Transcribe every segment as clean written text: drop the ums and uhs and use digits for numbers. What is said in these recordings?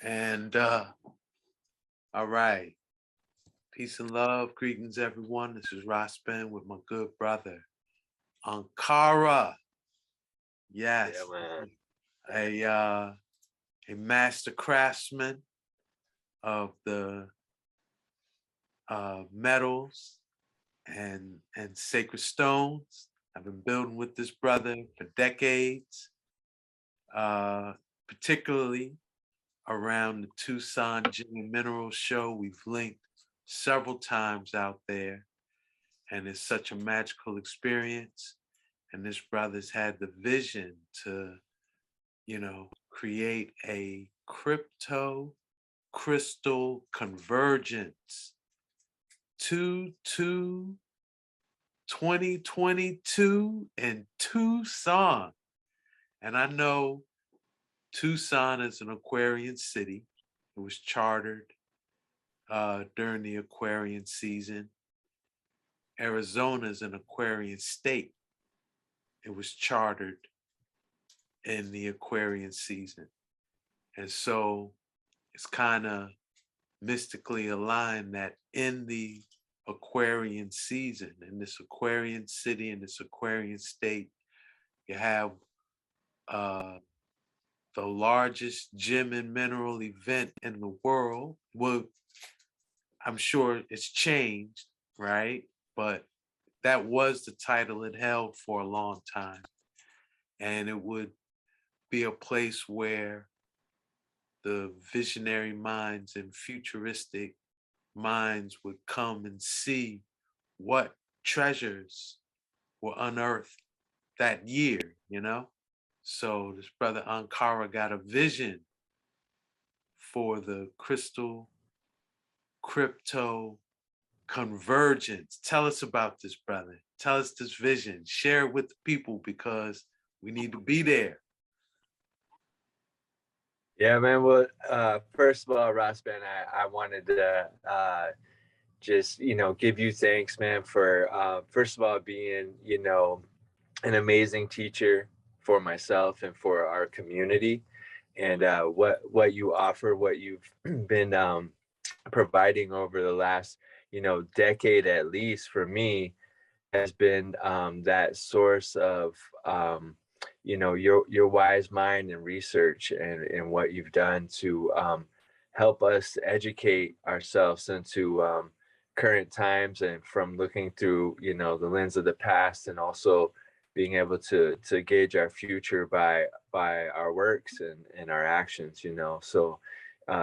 And all right, peace and love, greetings everyone. This is Rospen with my good brother Ankara. Yes, Yeah, man. a master craftsman of the metals and sacred stones. I've been building with this brother for decades, particularly around the Tucson Gem and Mineral Show. We've linked several times out there, and it's such a magical experience. And this brother's had the vision to, create a crypto crystal convergence 2022 in Tucson. And I know Tucson is an Aquarian city. It was chartered during the Aquarian season. Arizona is an Aquarian state. It was chartered in the Aquarian season. And so it's kind of mystically aligned that in the Aquarian season, in this Aquarian city, in this Aquarian state, you have the largest gem and mineral event in the world. Well, I'm sure it's changed, right? But that was the title it held for a long time. And it would be a place where the visionary minds and futuristic minds would come and see what treasures were unearthed that year, So this brother Ankara got a vision for the crystal crypto convergence. Tell us about this, brother. Tell us this vision. Share it with the people because we need to be there. Yeah, man. Well, first of all, Rosban, I wanted to just, give you thanks, man, for first of all being, an amazing teacher for myself and for our community, and what you offer, what you've been providing over the last, decade at least for me has been that source of your wise mind and research and what you've done to help us educate ourselves into current times, and from looking through the lens of the past, and also being able to gauge our future by our works and our actions. So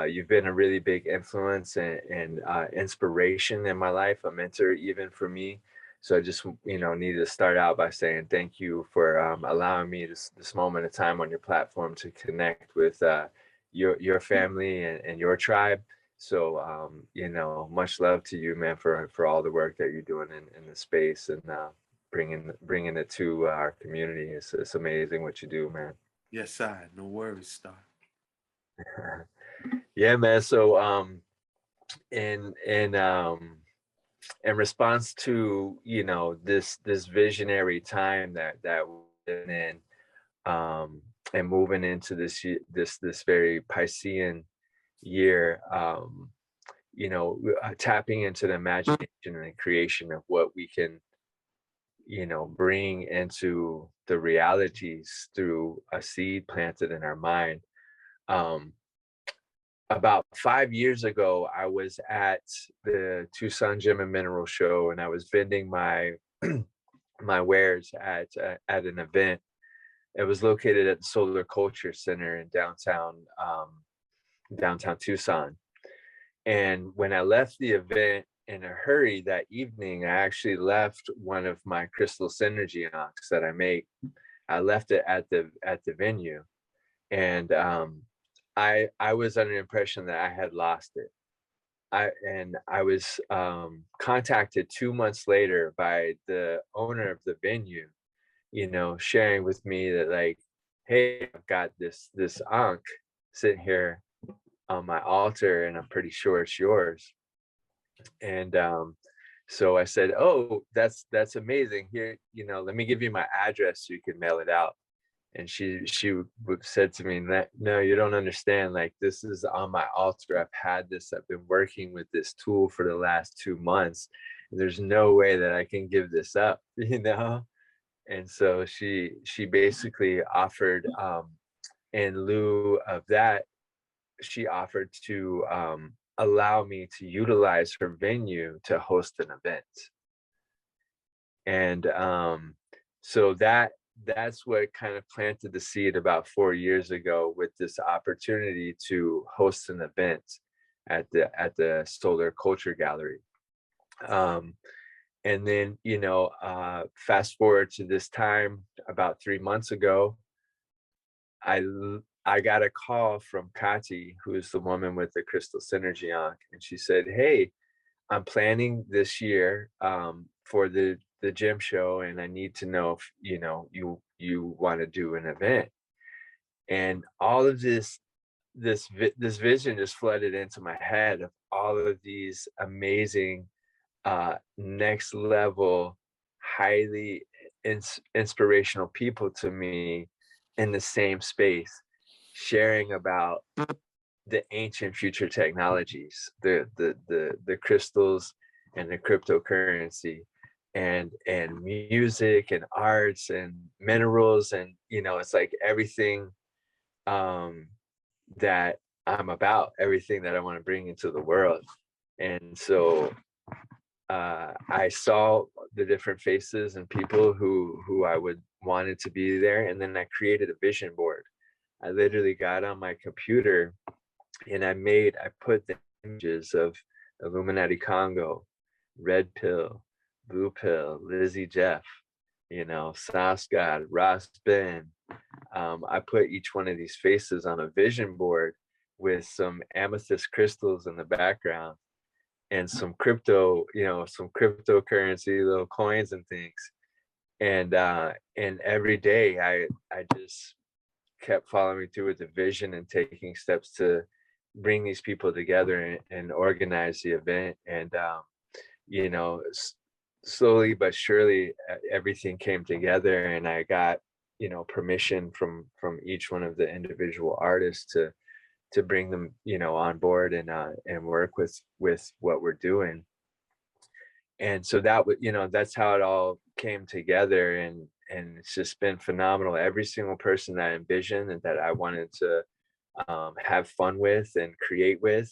you've been a really big influence and inspiration in my life, a mentor even for me. So I just, needed to start out by saying thank you for allowing me this moment of time on your platform to connect with your family and your tribe. So, much love to you, man, for all the work that you're doing in the space, and bringing it to our community. It's amazing what you do, man. Yes, I. No worries, Star. Yeah, man. So, in response to this visionary time that we're in, and moving into this very Piscean year, tapping into the imagination and the creation of what we can bring into the realities through a seed planted in our mind. About 5 years ago, I was at the Tucson Gem and Mineral Show, and I was vending my my wares at an event. It was located at the Solar Culture Center in downtown Tucson. And when I left the event in a hurry that evening, I actually left one of my crystal synergy knocks that I make. I left it at the venue, and I was under the impression that I had lost it. I was contacted 2 months later by the owner of the venue, sharing with me that, like, hey, I've got this ankh sitting here on my altar, and I'm pretty sure it's yours. And so I said, oh, that's amazing. Here, let me give you my address so you can mail it out. And said to me that, no, you don't understand. Like, this is on my altar. I've had this. I've been working with this tool for the last 2 months. There's no way that I can give this up, you know. And so she basically offered, in lieu of that, she offered to allow me to utilize her venue to host an event. And so that's what kind of planted the seed about 4 years ago, with this opportunity to host an event at the Solar Culture Gallery. um, and then, fast forward to this time about 3 months ago, I got a call from Kati, who is the woman with the crystal synergy on, and she said, "Hey, I'm planning this year for the gym show, and I need to know if you want to do an event." And all of this vision just flooded into my head of all of these amazing, next level, highly inspirational people to me in the same space, sharing about the ancient future technologies, the crystals and the cryptocurrency, and music and arts and minerals, and it's like everything um that I'm about, everything that I want to bring into the world. And so I saw the different faces and people who I would wanted to be there, and then I created a vision board. I literally got on my computer, and I put the images of Illuminati Congo, Red Pill, Blue Pill, Lizzie Jeff, Sasgad, Ross Ben. I put each one of these faces on a vision board with some amethyst crystals in the background, and some some cryptocurrency little coins and things. And every day I just kept following through with the vision and taking steps to bring these people together and organize the event. And you know s- slowly but surely, everything came together, and I got permission from each one of the individual artists to bring them on board, and work with what we're doing. And so that would that's how it all came together. And it's just been phenomenal. Every single person that I envisioned and that I wanted to have fun with and create with,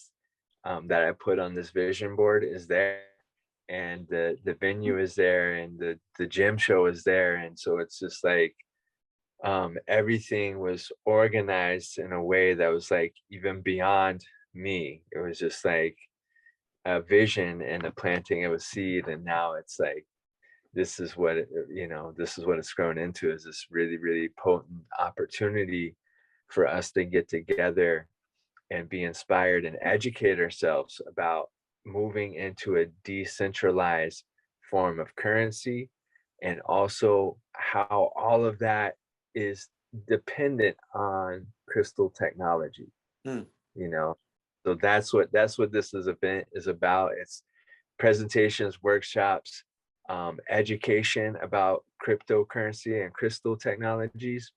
that I put on this vision board is there, and the venue is there, and the gym show is there. And so it's just like, everything was organized in a way that was like even beyond me. It was just like a vision and a planting of a seed, and now it's like, this is what it's grown into, is this really, really potent opportunity for us to get together and be inspired and educate ourselves about moving into a decentralized form of currency, and also how all of that is dependent on crystal technology. Mm. you know so that's what this event is about. It's presentations, workshops, education about cryptocurrency and crystal technologies,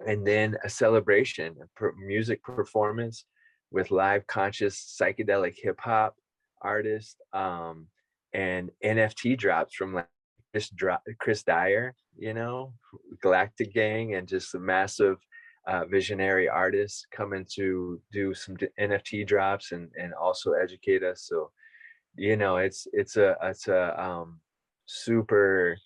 and then a celebration, music performance with live conscious psychedelic hip hop artists, and NFT drops from like Chris Dyer, Galactic Gang, and just a massive visionary artists coming to do some NFT drops, and also educate us. So it's a super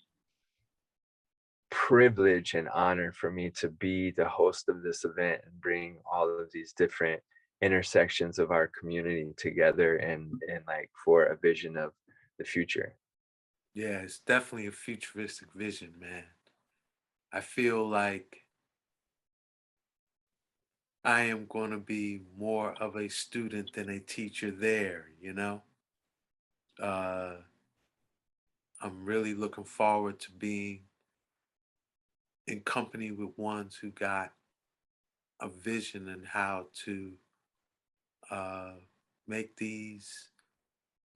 privilege and honor for me to be the host of this event and bring all of these different intersections of our community together, and like for a vision of the future. Yeah, it's definitely a futuristic vision, man. I feel like I am going to be more of a student than a teacher there, you know? Uh, I'm really looking forward to being in company with ones who got a vision and how to uh, make these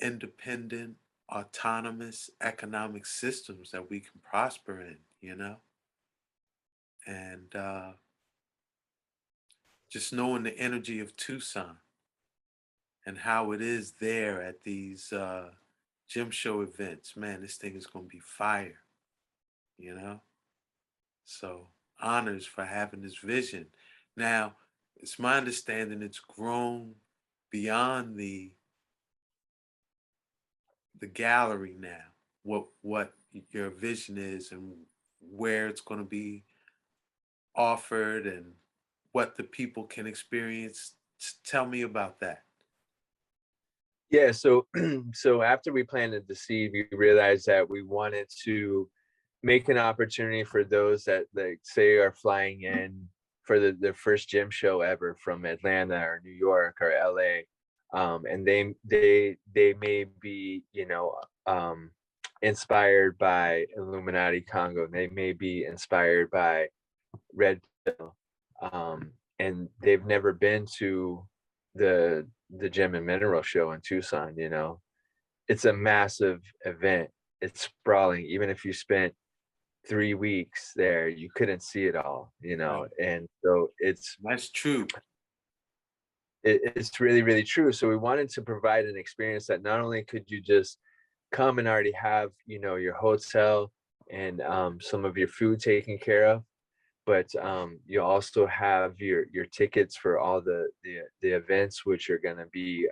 independent, autonomous economic systems that we can prosper in, you know? and just knowing the energy of Tucson and how it is there at these gym show events. Man, this thing is going to be fire, you know? So, honors for having this vision. Now, it's my understanding it's grown beyond the gallery now. What your vision is and where it's going to be offered and what the people can experience. Tell me about that. Yeah, so so after we planted the seed, we realized that we wanted to make an opportunity for those that, like, say, are flying in for their first gym show ever from Atlanta or New York or LA. And they may be, inspired by Illuminati Congo. They may be inspired by Red Pill. And they've never been to the gem and mineral show in Tucson. It's a massive event. It's sprawling. Even if you spent 3 weeks there, you couldn't see it all. Right. And so That's true. it's really, really true. So we wanted to provide an experience that not only could you just come and already have, your hotel and some of your food taken care of, but you also have your tickets for all the events, which are going to be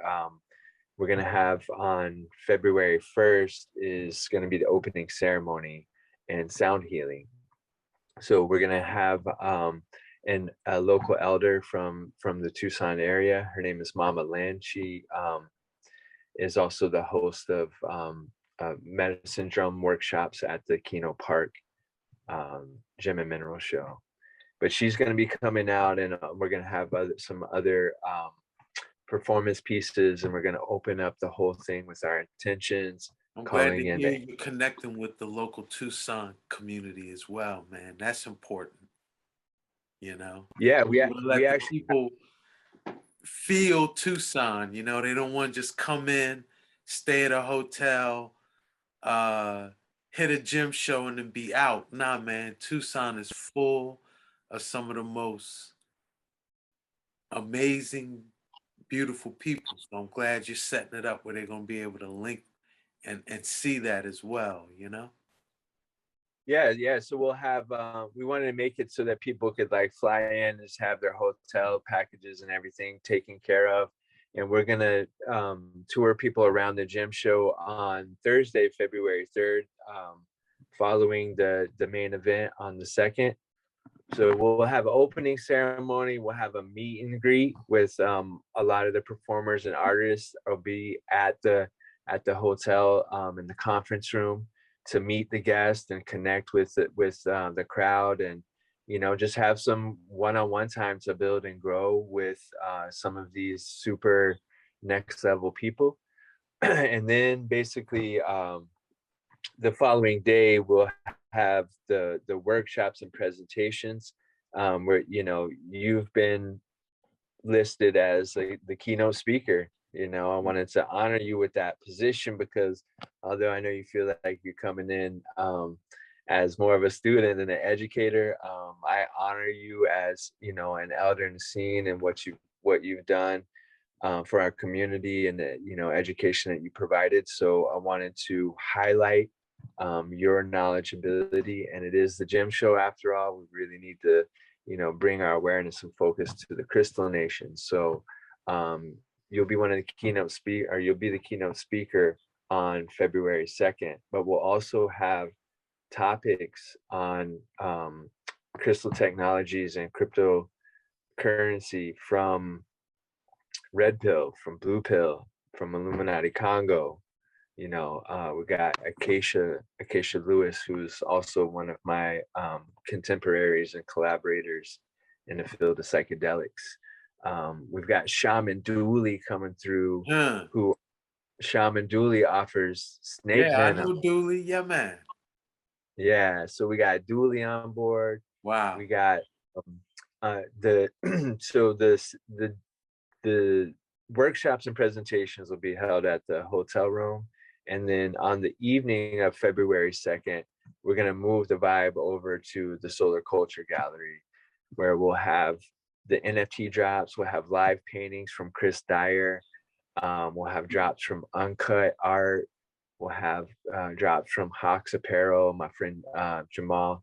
we're going to have on February 1st is going to be the opening ceremony and sound healing. So we're going to have a local elder from the Tucson area. Her name is Mama Lynn. She is also the host of medicine drum workshops at the Keno Park Gem and Mineral Show. But she's going to be coming out, and we're going to have some other performance pieces, and we're going to open up the whole thing with our intentions. I'm glad to Calling in hear you connecting with the local Tucson community as well, man. That's important, you know. Yeah, You wanna we let the actually people feel Tucson, they don't want to just come in, stay at a hotel, uh, hit a gym show and then be out. Nah, man, Tucson is full of some of the most amazing, beautiful people. So I'm glad you're setting it up where they're gonna be able to link and see that as well. Yeah, so we'll have we wanted to make it so that people could like fly in, just have their hotel packages and everything taken care of. And we're gonna tour people around the gym show on Thursday, February 3rd, following the main event on the 2nd. So we'll have an opening ceremony. We'll have a meet and greet with a lot of the performers and artists. Will be at the hotel in the conference room to meet the guests and connect with the crowd, and just have some one-on-one time to build and grow with some of these super next level people. And then basically the following day we'll have the workshops and presentations where you've been listed as the keynote speaker. I wanted to honor you with that position, because although I know you feel like you're coming in as more of a student than an educator, I honor you as an elder in the scene and what you've done for our community, and the education that you provided. So I wanted to highlight your knowledge ability, and it is the gym show after all. We really need to bring our awareness and focus to the Crystal Nation. So you'll be you'll be the keynote speaker on February 2nd, but we'll also have topics on crystal technologies and cryptocurrency from Red Pill, from Blue Pill, from Illuminati Congo. We got Acacia Lewis, who's also one of my contemporaries and collaborators in the field of psychedelics. We've got Shaman Dooley coming through, Yeah. who Shaman Dooley offers snake Yeah, I venom. know Dooley. Yeah, man. Yeah, so we got Dooley on board. Wow. We got the so the workshops and presentations will be held at the hotel room, and then on the evening of February 2nd, we're going to move the vibe over to the Solar Culture Gallery, where we'll have the NFT drops. We'll have live paintings from Chris Dyer. We'll have drops from Uncut Art. We'll have drops from Hawks Apparel, my friend Jamal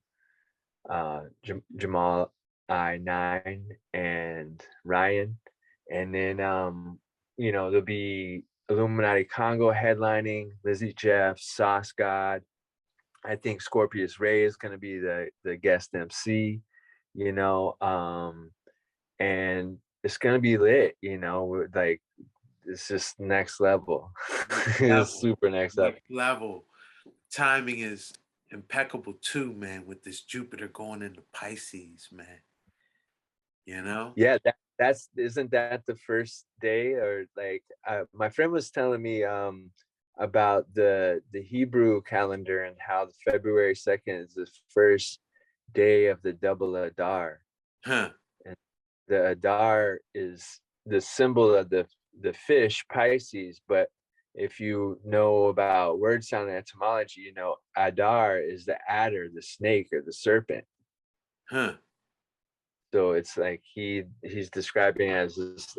I9 and Ryan. And then, there'll be Illuminati Congo headlining, Lizzie Jeff, Sauce God. I think Scorpius Ray is going to be the guest MC, and it's going to be lit, like it's just next level. It's Level, super next level. next level. Timing is impeccable too, man, with this Jupiter going into Pisces, man. Yeah, that's isn't that the first day, or like my friend was telling me about the Hebrew calendar and how February 2nd is the first day of the double Adar. Huh. And the Adar is the symbol of the fish Pisces, but if you know about word sound and etymology, Adar is the adder, the snake, or the serpent. Huh. So it's like he's describing it as this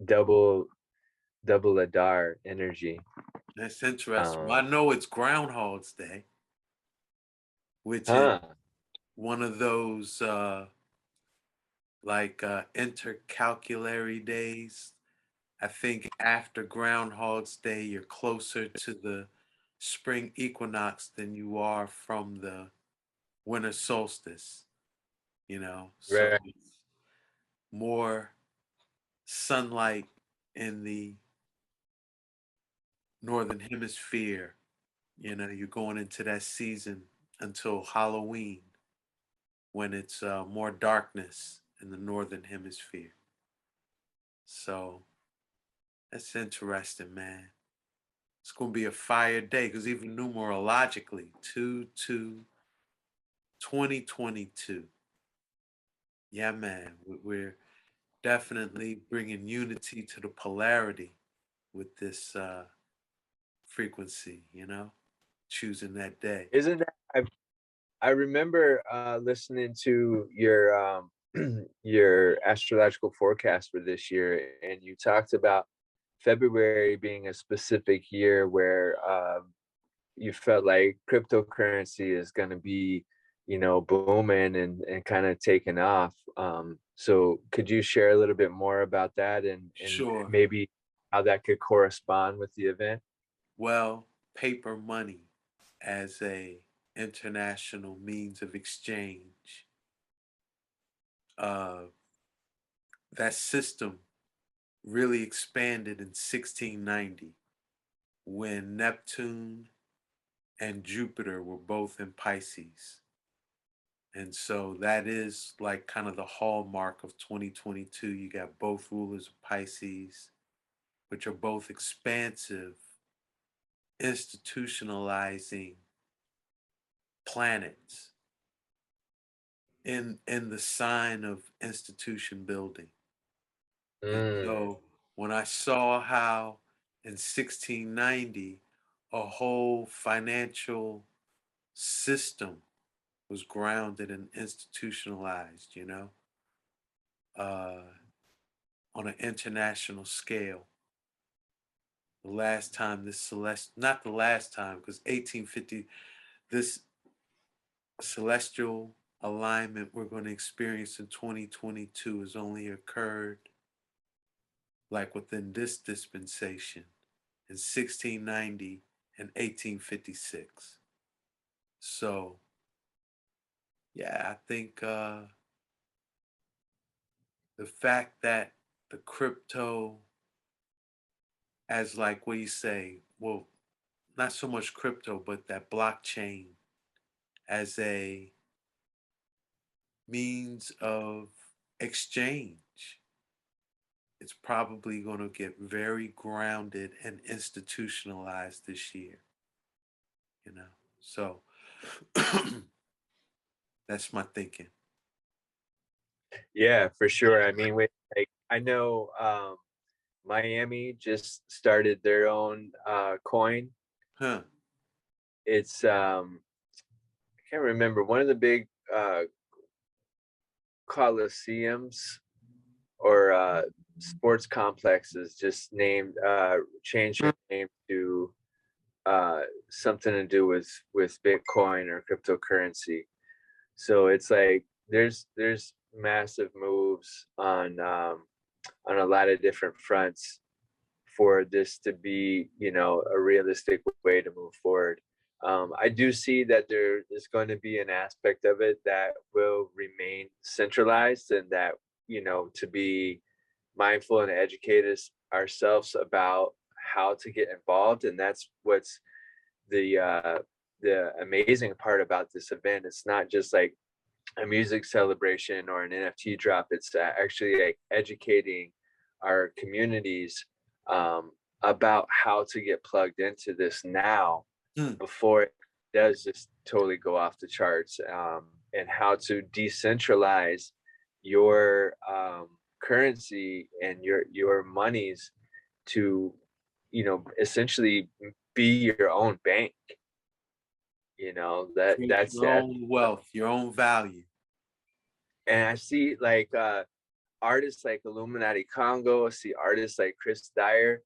double Adar energy. That's interesting. Well, I know it's Groundhog's Day, which is Huh. one of those intercalculary days. I think after Groundhog's Day, you're closer to the spring equinox than you are from the winter solstice, so Right. more sunlight in the northern hemisphere. You're going into that season until Halloween when it's more darkness in the northern hemisphere. So that's interesting, man. It's going to be a fire day because even numerologically, 2/2/2022. Yeah, man, we're definitely bringing unity to the polarity with this frequency, choosing that day. Isn't that I remember listening to your your astrological forecast for this year, and you talked about February being a specific year where you felt like cryptocurrency is going to be, booming and kind of taking off. So could you share a little bit more about that, and Sure. maybe how that could correspond with the event? Well, paper money as a international means of exchange, uh, that system really expanded in 1690 when Neptune and Jupiter were both in Pisces. And so that is like kind of the hallmark of 2022. You got both rulers of Pisces, which are both expansive, institutionalizing planets in the sign of institution building. And Mm, so when I saw how in 1690 a whole financial system was grounded and institutionalized, uh, on an international scale. The last time this not the last time, because 1850, this celestial alignment we're going to experience in 2022 has only occurred like within this dispensation in 1690 and 1856. So, yeah, I think the fact that the crypto, as like what you say, well, not so much crypto, but that blockchain as a means of exchange, it's probably going to get very grounded and institutionalized this year, you know. So that's my thinking. yeah, for sure. I mean, like I know Miami just started their own coin. Huh. It's can't remember, one of the big coliseums or sports complexes just named changed their name to something to do with Bitcoin or cryptocurrency. So it's like there's massive moves on a lot of different fronts for this to be, you know, a realistic way to move forward. I do see that there is going to be an aspect of it that will remain centralized, and that, you know, to be mindful and educate ourselves about how to get involved. And that's what's the amazing part about this event. It's not just like a music celebration or an NFT drop. It's actually like educating our communities about how to get plugged into this now Hmm. before it does just totally go off the charts, and how to decentralize your currency and your monies to, you know, essentially be your own bank. You know, Create that's your that. own wealth, your own value. And I see like artists like Illuminati Congo, I see artists like Chris Dyer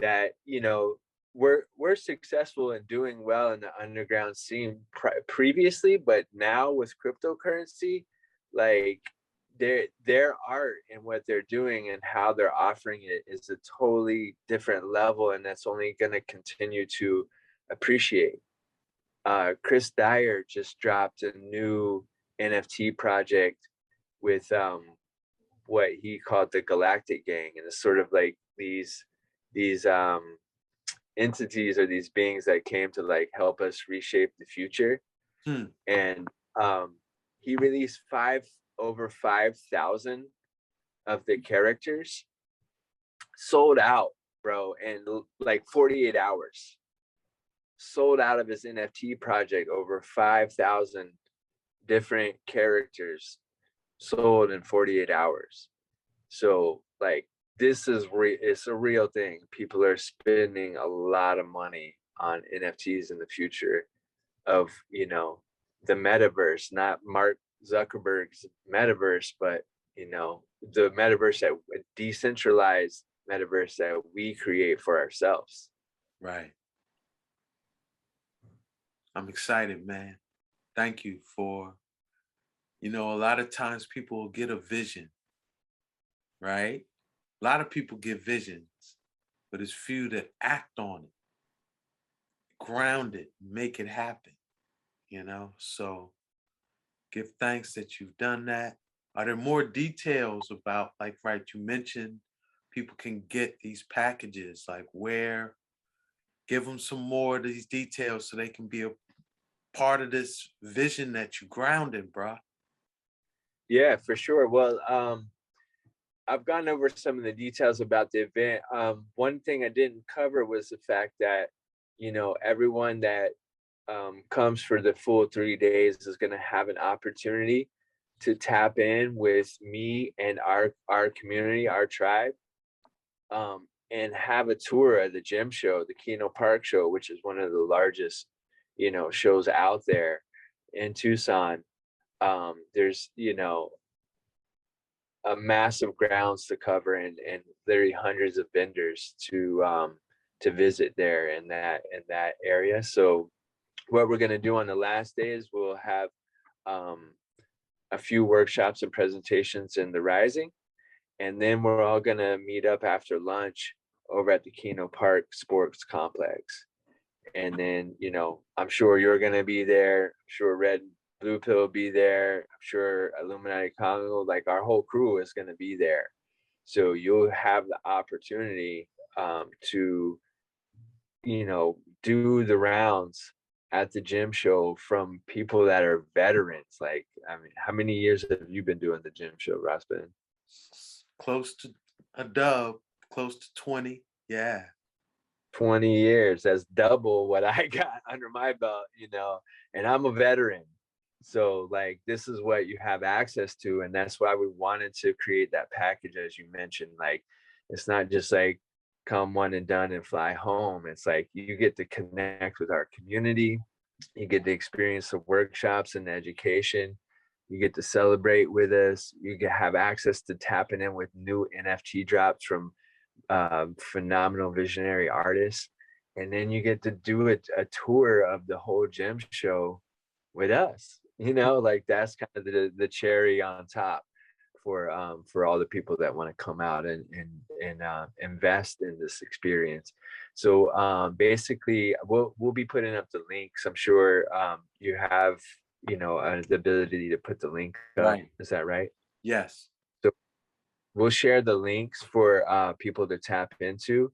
that, you know, we're successful in doing well in the underground scene previously, but now with cryptocurrency, like their art and what they're doing and how they're offering it is a totally different level, and that's only going to continue to appreciate. Chris Dyer just dropped a new NFT project with what he called the Galactic Gang, and it's sort of like these entities or these beings that came to like help us reshape the future. Hmm. And he released over 5,000 of the characters, sold out, bro, in like 48 hours. Sold out of his NFT project, over 5,000 different characters sold in 48 hours. So like this is it's a real thing. People are spending a lot of money on NFTs in the future of, you know, the metaverse, not Mark Zuckerberg's metaverse, but, you know, the metaverse, that decentralized metaverse that we create for ourselves. Right. I'm excited, man. Thank you for, you know, a lot of times people will get a vision, right? A lot of people get visions, but it's few that act on it, ground it, make it happen, you know? So give thanks that you've done that. Are there more details about, like, right, you mentioned people can get these packages, like where, give them some more of these details so they can be a part of this vision that you grounded, bro. Yeah, for sure. Well, I've gone over some of the details about the event. One thing I didn't cover was the fact that, you know, everyone that comes for the full 3 days is going to have an opportunity to tap in with me and our community, our tribe, and have a tour of the gym show, the Keno Park show, which is one of the largest, you know, shows out there in Tucson. There's, you know, a massive grounds to cover, and literally hundreds of vendors to visit there in that area. So what we're going to do on the last day is we'll have um, a few workshops and presentations in the Rising, and then we're all going to meet up after lunch over at the Keno Park Sports Complex. And then, you know, I'm sure you're going to be there. I'm sure Red Blue Pill will be there. I'm sure Illuminati Congo, like our whole crew is going to be there. So you'll have the opportunity to, you know, do the rounds at the gym show from people that are veterans. Like, I mean, how many years have you been doing the gym show, Raspen? Close to a dub, close to 20. Yeah. 20 years. That's double what I got under my belt, you know, and I'm a veteran. So like this is what you have access to, and that's why we wanted to create that package, as you mentioned. Like it's not just like come one and done and fly home. It's like you get to connect with our community, You get to experience the workshops and the education. You get to celebrate with us. You get have access to tapping in with new NFT drops from phenomenal visionary artists. And then you get to do a tour of the whole gem show with us. You know, like that's kind of the cherry on top for all the people that want to come out and invest in this experience. So basically, we'll be putting up the links. I'm sure you have the ability to put the link up. Right. Is that right? Yes. So we'll share the links for people to tap into,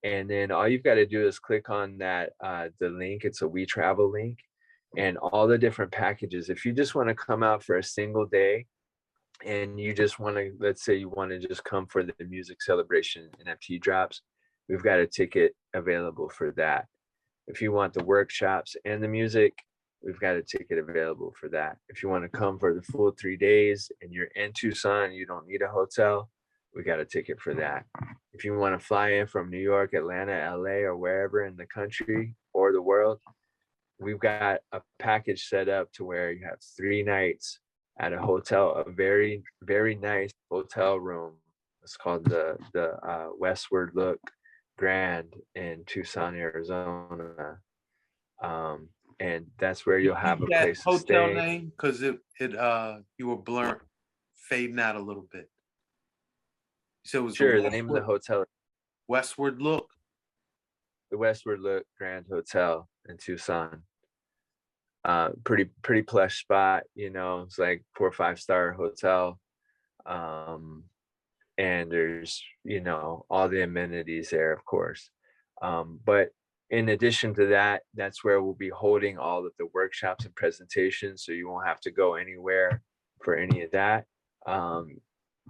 and then all you've got to do is click on that the link. It's a We Travel link, and all the different packages. If you just want to come out for a single day, and you just want to, let's say you want to just come for the music celebration NFT drops, we've got a ticket available for that. If you want the workshops and the music, we've got a ticket available for that. If you want to come for the full 3 days and you're in Tucson, you don't need a hotel, we got a ticket for that. If you want to fly in from New York, Atlanta, LA, or wherever in the country or the world, we've got a package set up to where you have 3 nights at a hotel, a very, very nice hotel room. It's called the Westward Look Grand in Tucson, Arizona. And that's where you'll have a That place to hotel stay. name, because it you were blurring, fading out a little bit. So it was Sure, the name of the hotel, Westward Look. the Westward Look Grand Hotel in Tucson. Pretty plush spot, it's like 4 or 5-star hotel. And there's, all the amenities there, of course. But in addition to that, that's where we'll be holding all of the workshops and presentations. So you won't have to go anywhere for any of that.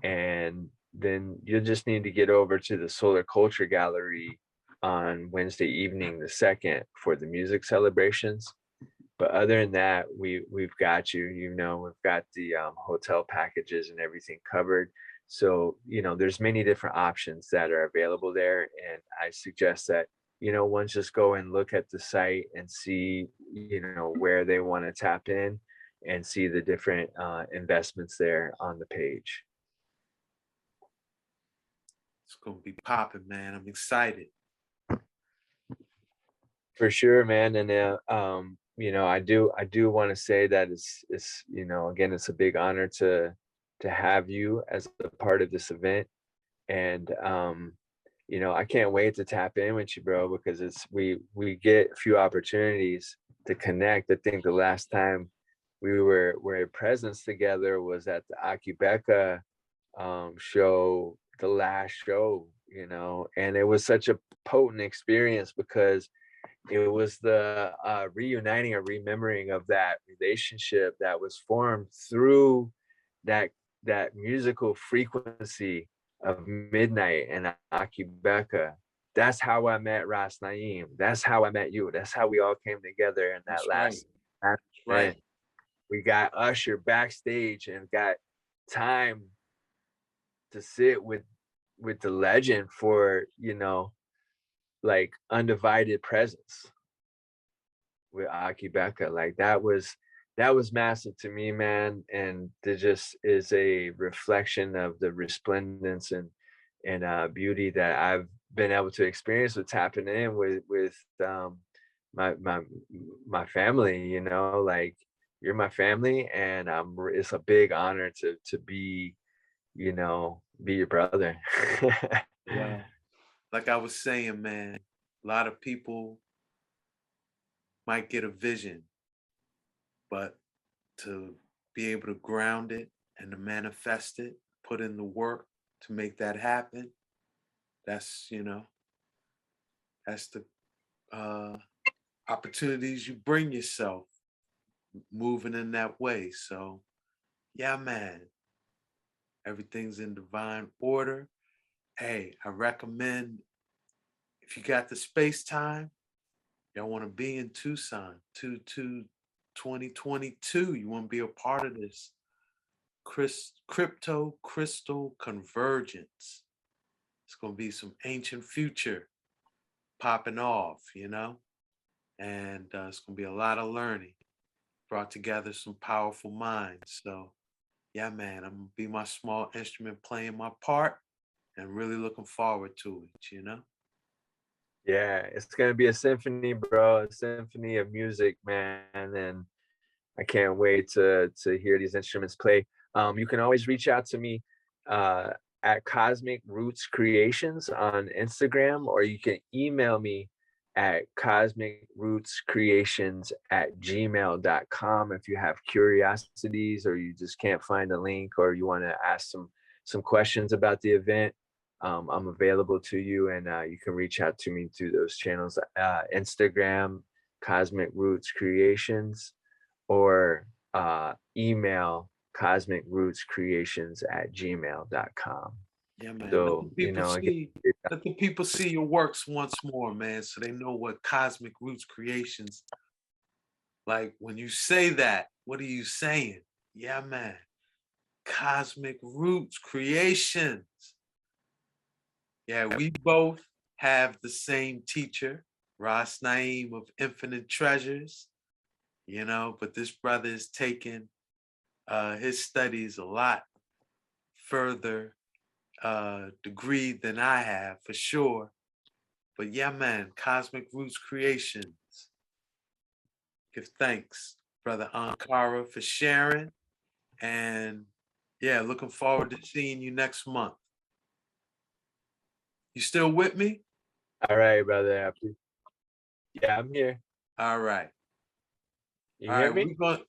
And then you'll just need to get over to the Solar Culture Gallery on Wednesday evening, the 2nd, for the music celebrations. But other than that, we've got you. We've got the hotel packages and everything covered. So there's many different options that are available there, and I suggest that ones just go and look at the site and see where they want to tap in, and see the different investments there on the page. It's gonna be popping, man. I'm excited. For sure, man. And I do want to say that it's again, it's a big honor to have you as a part of this event. And I can't wait to tap in with you, bro, because we get a few opportunities to connect. I think the last time we were in presence together was at the Akibeka show, the last show, and it was such a potent experience because it was the reuniting or remembering of that relationship that was formed through that musical frequency of midnight and Akibeka. That's how I met Ras Naeem. That's how I met you. That's how we all came together in that last event. Right. We got Usher backstage and got time to sit with the legend for like undivided presence with Akibeka. Like that was massive to me, man. And it just is a reflection of the resplendence and beauty that I've been able to experience with tapping in with my family. Like you're my family, and it's a big honor to be your brother. Wow. Like I was saying, man, a lot of people might get a vision, but to be able to ground it and to manifest it, put in the work to make that happen, that's that's the opportunities you bring yourself moving in that way. So yeah, man, everything's in divine order. Hey, I recommend, if you got the space time, y'all want to be in Tucson, 2022. You want to be a part of this CryptoCrystal Convergence. It's going to be some ancient future popping off, and it's gonna be a lot of learning. Brought together some powerful minds. So yeah, man, I'm gonna be my small instrument playing my part and really looking forward to it, you know? Yeah, it's gonna be a symphony, bro, a symphony of music, man, and I can't wait to hear these instruments play. You can always reach out to me uh, at Cosmic Roots Creations on Instagram, or you can email me at cosmicrootscreations@gmail.com if you have curiosities or you just can't find a link or you want to ask some questions about the event. I'm available to you, and you can reach out to me through those channels. Instagram, Cosmic Roots Creations, or email cosmicrootscreations@gmail.com. Yeah, man. So, again, Let the people see your works once more, man, so they know what Cosmic Roots Creations, like when you say that, what are you saying? Yeah, man. Cosmic Roots Creations. Yeah, we both have the same teacher, Ras Naeem of Infinite Treasures, but this brother is taking his studies a lot further degree than I have for sure. But yeah, man, Cosmic Roots Creations. Give thanks, brother Ankara, for sharing. And yeah, looking forward to seeing you next month. You still with me? all right, brother. Yeah, I'm here. All right. You All hear right. me? So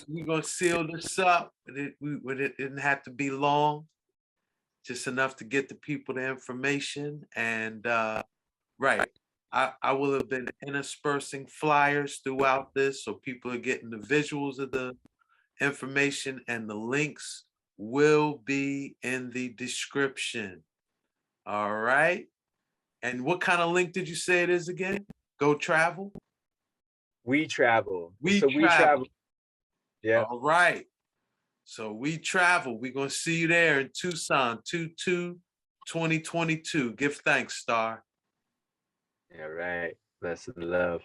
we're gonna seal this up. It didn't have to be long, just enough to get the people the information. And right. I will have been interspersing flyers throughout this so people are getting the visuals of the information, and the links will be in the description. All right. And what kind of link did you say it is again? Go Travel? We travel. It's We a we travel. Travel. Yeah. All right. So We Travel. We're going to see you there in Tucson, 2/2/2022. Give thanks, Star. Yeah, right. Bless and love.